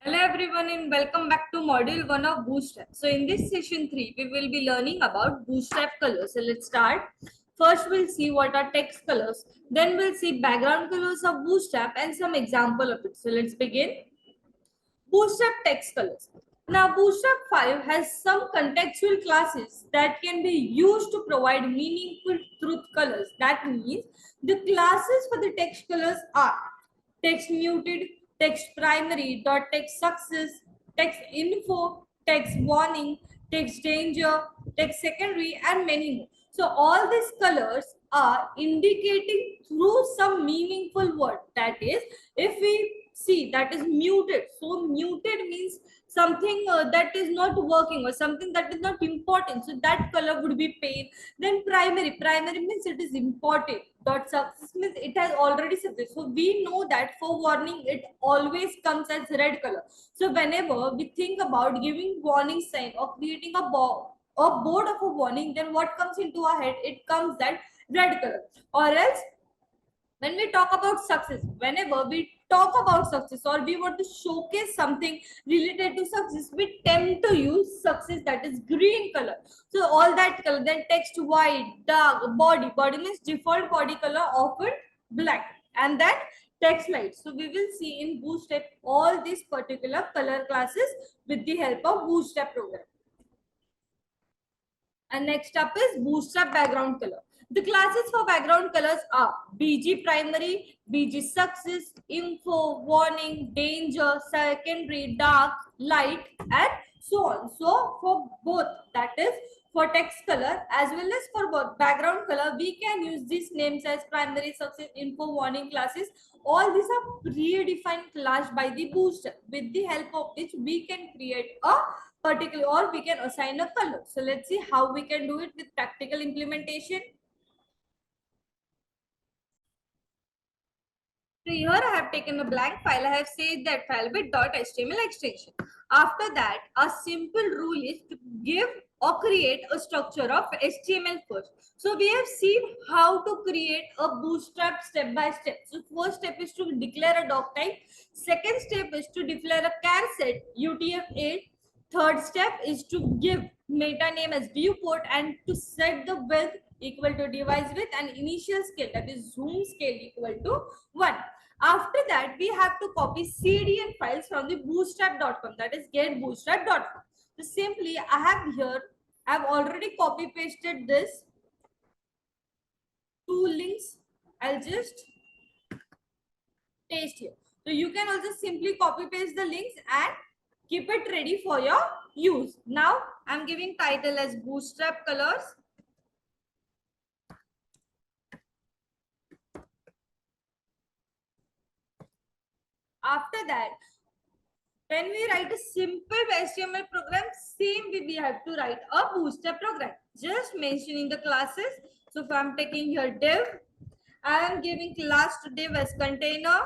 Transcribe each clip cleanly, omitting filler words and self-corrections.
Hello everyone and welcome back to module 1 of Bootstrap. So in this session 3, we will be learning about Bootstrap colors. So let's start. First we'll see what are text colors. Then we'll see background colors of Bootstrap and some example of it. So let's begin. Bootstrap text colors. Now Bootstrap 5 has some contextual classes that can be used to provide meaningful truth colors. That means the classes for the text colors are text muted, text primary, dot text success, text info, text warning, text danger, text secondary, and many more. So all these colors are indicating through some meaningful word. That is, if we see that is muted, so muted means something that is not working or something that is not important, so that color would be pale. Then primary means it is important. Dot success means it has already success, so we know that for warning it always comes as red color. So whenever we think about giving warning sign or creating a board of a warning, then what comes into our head? It comes that red color. Or else when we talk about success, whenever we talk about success or we want to showcase something related to success, we tend to use success, that is green color. So all that color. Then text white, dark, body means default body color, often black. And that text light. So we will see in Bootstrap all these particular color classes with the help of Bootstrap program. And next up is Bootstrap background color. The classes for background colors are BG primary, BG success, info, warning, danger, secondary, dark, light, and so on. So for both, that is for text color as well as for both background color, we can use these names as primary, success, info, warning classes. All these are predefined class by the Bootstrap, with the help of which we can create a particular, or we can assign a color. So let's see how we can do it with practical implementation. So here I have taken a blank file. I have saved that file with .html extension. After that, a simple rule is to give or create a structure of HTML first. So we have seen how to create a Bootstrap step by step. So first step is to declare a doc type. Second step is to declare a char set UTF-8. Third step is to give meta name as viewport and to set the width equal to device width and initial scale, that is zoom scale, equal to 1. After that, we have to copy CDN files from the bootstrap.com, that is getbootstrap.com. So simply I have here, I have already copy pasted this two links. I'll just paste here. So you can also simply copy paste the links and keep it ready for your use. Now I'm giving title as Bootstrap colors. After that, when we write a simple HTML program, same way we have to write a Bootstrap program. Just mentioning the classes. So if I'm taking here div, I am giving class to div as container.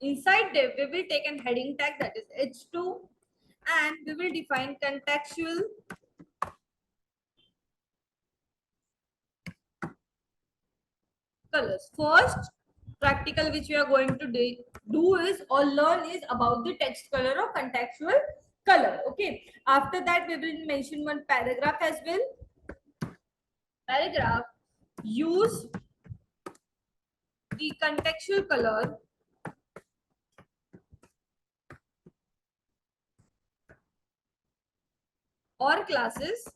Inside div, we will take a heading tag, that is h2, and we will define contextual colors. First practical which we are going to do is or learn is about the text color or contextual color. Okay. After that, we will mention one paragraph as well. Paragraph use the contextual color or classes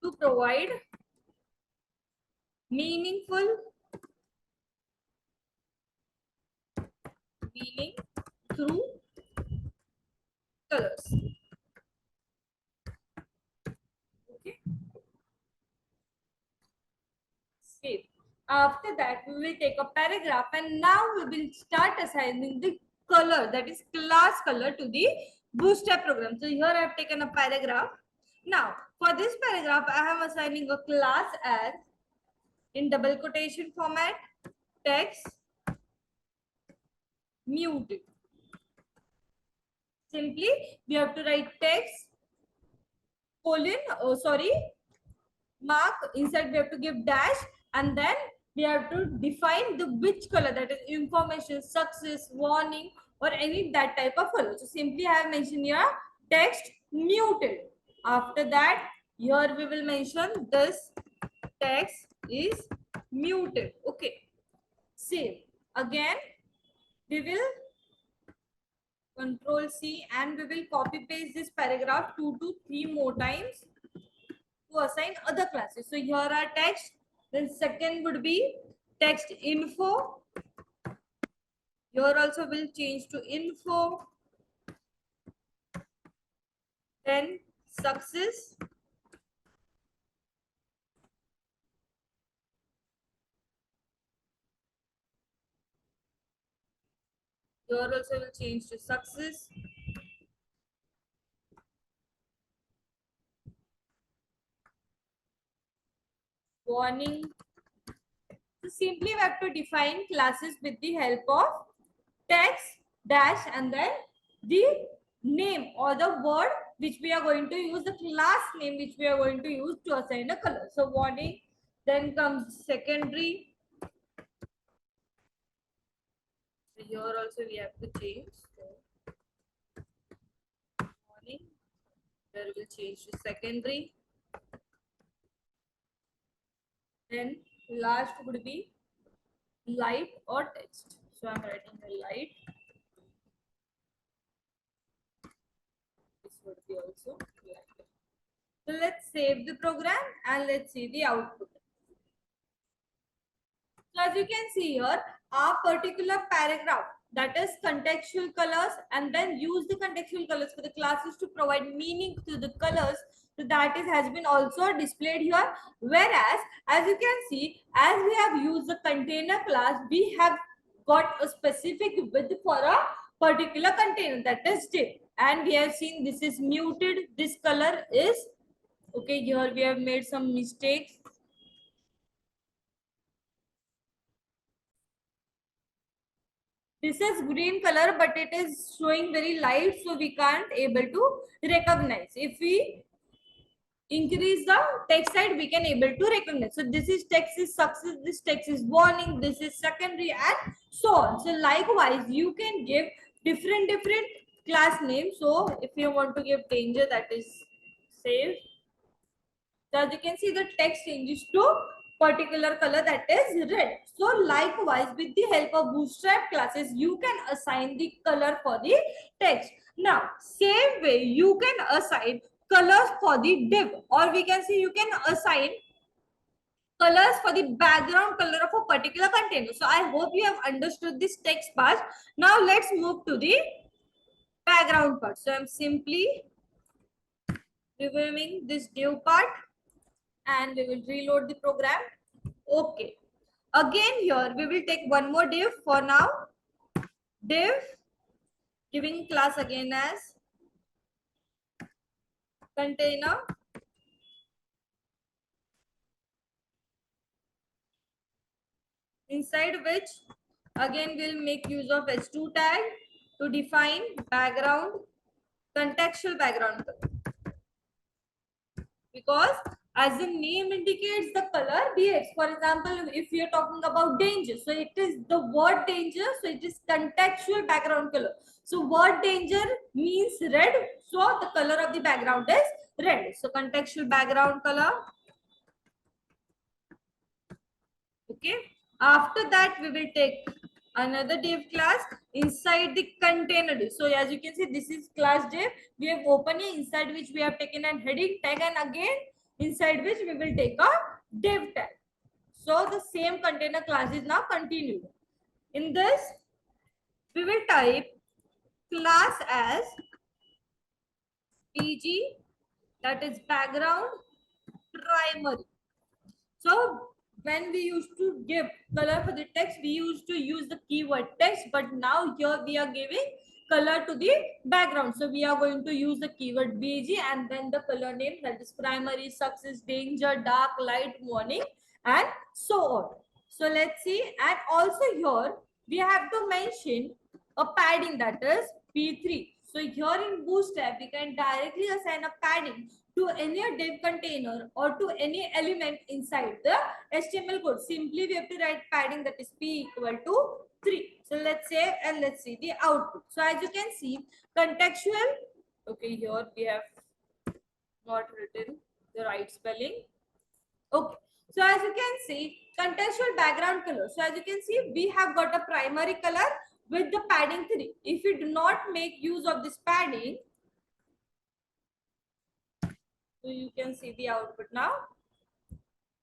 to provide meaningful meaning through colors. Okay. Save. After that, we will take a paragraph and now we will start assigning the color, that is class color, to the Bootstrap program. So here I have taken a paragraph. Now for this paragraph, I am assigning a class as, in double quotation format, text muted. Simply we have to write text mark. Inside we have to give dash, and then we have to define the which color, that is information, success, warning, or any that type of color. So simply I have mentioned here text muted. After that, here we will mention this text is muted. Okay, save. Again we will control C and we will copy paste this paragraph 2 to 3 more times to assign other classes. So here are text, then second would be text info. Here also will change to info, then success, here also will change to success, warning. So simply we have to define classes with the help of text dash and then the name or the word which we are going to use, the class name which we are going to use to assign a color. So warning, then comes secondary. So here also we have to change. So warning, there will change to secondary. Then last would be light or text. So I'm writing the light. This would be also light. So let's save the program and let's see the output. So as you can see here, our particular paragraph, that is contextual colors, and then use the contextual colors for the classes to provide meaning to the colors. So that is has been also displayed here. Whereas as you can see, as we have used the container class, we have got a specific width for a particular container, that is div. And we have seen this is muted, this color is okay. Here we have made some mistakes. This is green color, but it is showing very light, so we can't able to recognize. If we increase the text side, we can able to recognize. So this is text is success, this text is warning, this is secondary, and so on. So likewise, you can give different class names. So if you want to give danger, that is save. So as you can see, the text changes to particular color, that is red. So likewise, with the help of Bootstrap classes, you can assign the color for the text. Now, same way, you can assign colors for the div, or we can say you can assign colors for the background color of a particular container. So I hope you have understood this text part. Now let's move to the background part. So I'm simply removing this div part and we will reload the program. Okay. Again here we will take one more div for now. Div, giving class again as container. Inside which again we'll make use of h2 tag to define background, contextual background color. Because as the name indicates, the color deviates. For example, if we are talking about danger, so it is the word danger, so it is contextual background color. So word danger means red, so the color of the background is red. So contextual background color. Okay. After that, we will take another div class inside the container div. So as you can see, this is class div. We have opened it, inside which we have taken a heading tag, and again inside which we will take a div tag. So the same container class is now continued. In this, we will type class as PG, that is background primary. So when we used to give color for the text, we used to use the keyword text, but now here we are giving color to the background. So we are going to use the keyword BG and then the color name, that is primary, success, danger, dark, light, warning, and so on. So let's see. And also here we have to mention a padding, that is P3. So here in Bootstrap, we can directly assign a padding to any div container or to any element inside the HTML code. Simply we have to write padding, that is p equal to 3. So let's say, and let's see the output. So as you can see, contextual, okay, here we have not written the right spelling. Okay, so as you can see, contextual background color. So as you can see, we have got a primary color with the padding 3. If you do not make use of this padding, so you can see the output now.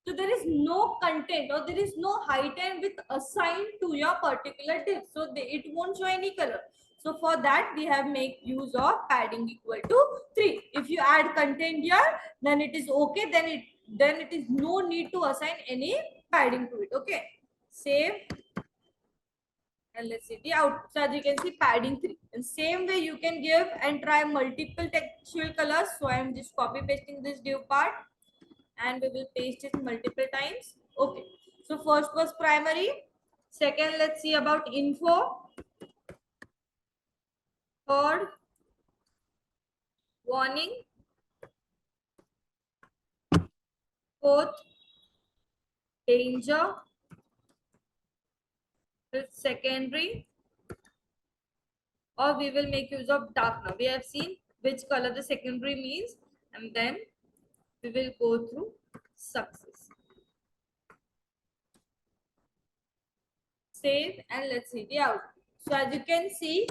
So there is no content or there is no height and width assigned to your particular div. So it won't show any color. So for that we have make use of padding equal to 3. If you add content here, then it is okay. Then it is no need to assign any padding to it. Okay. Save. And let's see the output. So as you can see, padding 3. And same way you can give and try multiple textual colors. So I am just copy pasting this div part and we will paste it multiple times. Okay, so first was primary. Second, let's see about info. Third, warning. Fourth, danger. Fifth, secondary. Or we will make use of dark. Now we have seen which color the secondary means, and then we will go through success. Save and let's see the output. So as you can see,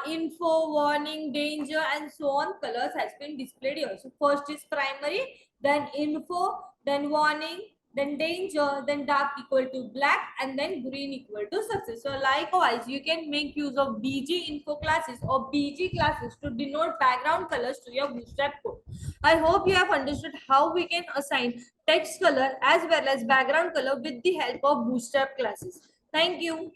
info, warning, danger and so on colors has been displayed here. So first is primary, then info, then warning, then danger, then dark equal to black and then green equal to success. So likewise, you can make use of BG info classes or BG classes to denote background colors to your Bootstrap code. I hope you have understood how we can assign text color as well as background color with the help of Bootstrap classes. Thank you.